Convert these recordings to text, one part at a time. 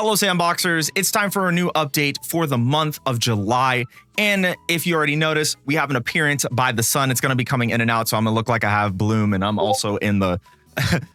Hello Sandboxers, it's time for a new update for the month of July. And if you already noticed, we have an appearance by the sun. It's going to be coming in and out, so I'm going to look like I have bloom, and I'm also in the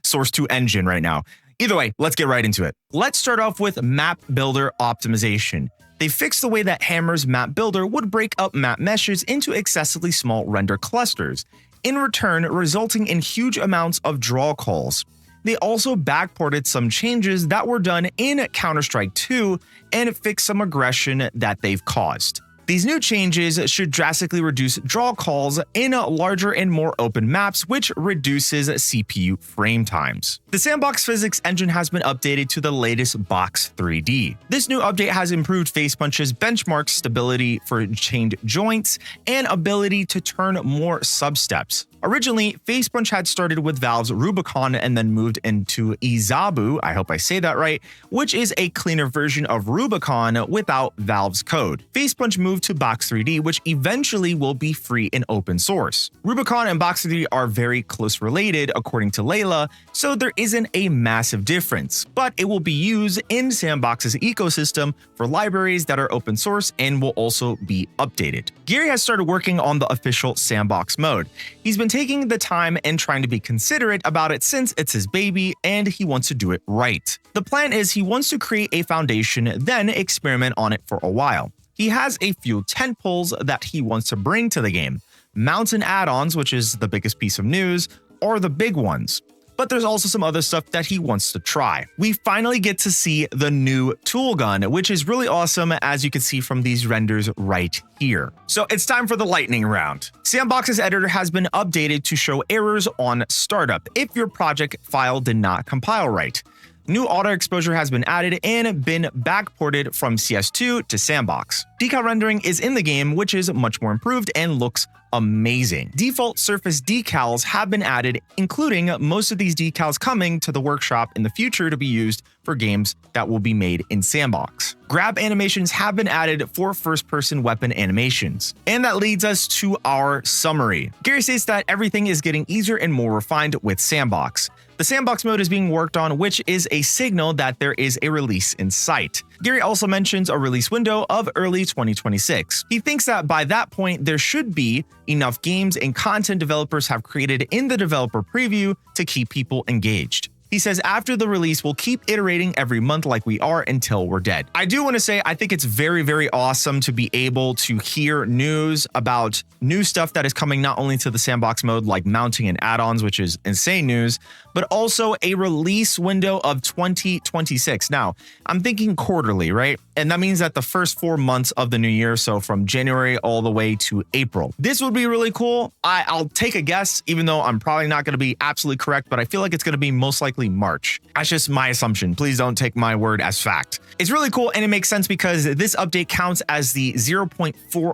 Source 2 engine right now. Either way, let's get right into it. Let's start off with map builder optimization. They fixed the way that Hammer's map builder would break up map meshes into excessively small render clusters, in return resulting in huge amounts of draw calls. They also backported some changes that were done in Counter-Strike 2 and fixed some aggression that they've caused. These new changes should drastically reduce draw calls in larger and more open maps, which reduces CPU frame times. The Sandbox physics engine has been updated to the latest Box 3D. This new update has improved Face Punch's benchmark stability for chained joints and ability to turn more substeps. Originally, Face Punch had started with Valve's Rubicon and then moved into Izabu, I hope I say that right, which is a cleaner version of Rubicon without Valve's code. Face Punch moved to Box 3D, which eventually will be free and open source. Rubicon and Box 3D are very close related, according to Layla, so there isn't a massive difference, but it will be used in Sandbox's ecosystem for libraries that are open source and will also be updated. Gary has started working on the official Sandbox mode. He's been taking the time and trying to be considerate about it since it's his baby and he wants to do it right. The plan is he wants to create a foundation, then experiment on it for a while. He has a few tentpoles that he wants to bring to the game. Mountain add-ons, which is the biggest piece of news, are the big ones. But there's also some other stuff that he wants to try. We finally get to see the new Toolgun, which is really awesome, as you can see from these renders right here. So it's time for the lightning round. Sandbox's editor has been updated to show errors on startup if your project file did not compile right. New auto exposure has been added and been backported from CS2 to Sandbox. Decal rendering is in the game, which is much more improved and looks amazing. Default surface decals have been added, including most of these decals coming to the workshop in the future to be used for games that will be made in Sandbox. Grab animations have been added for first-person weapon animations. And that leads us to our summary. Gary states that everything is getting easier and more refined with Sandbox. The Sandbox mode is being worked on, which is a signal that there is a release in sight. Gary also mentions a release window of early 2026. He thinks that by that point, there should be enough games and content developers have created in the developer preview to keep people engaged. He says after the release, we'll keep iterating every month like we are until we're dead. I do want to say, I think it's very, very awesome to be able to hear news about new stuff that is coming not only to the Sandbox mode like mounting and add-ons, which is insane news, but also a release window of 2026. Now, I'm thinking quarterly, right? And that means that the first 4 months of the new year, so from January all the way to April. This would be really cool. I'll take a guess, even though I'm probably not going to be absolutely correct, but I feel like it's going to be most likely March. That's just my assumption. Please don't take my word as fact. It's really cool and it makes sense because this update counts as the 0.4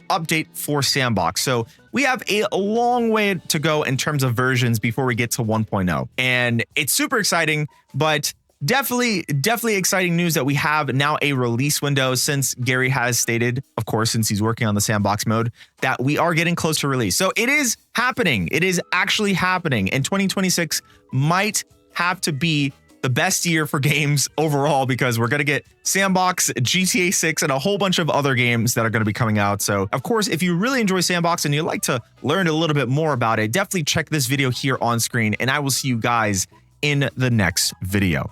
update for Sandbox. So we have a long way to go in terms of versions before we get to 1.0. And it's super exciting, but definitely exciting news that we have now a release window, since Gary has stated, of course, since he's working on the Sandbox mode, that we are getting close to release. So it is happening. It is actually happening. And 2026 might have to be the best year for games overall, because we're going to get Sandbox, GTA 6, and a whole bunch of other games that are going to be coming out. So, of course, if you really enjoy Sandbox and you'd like to learn a little bit more about it, definitely check this video here on screen, and I will see you guys in the next video.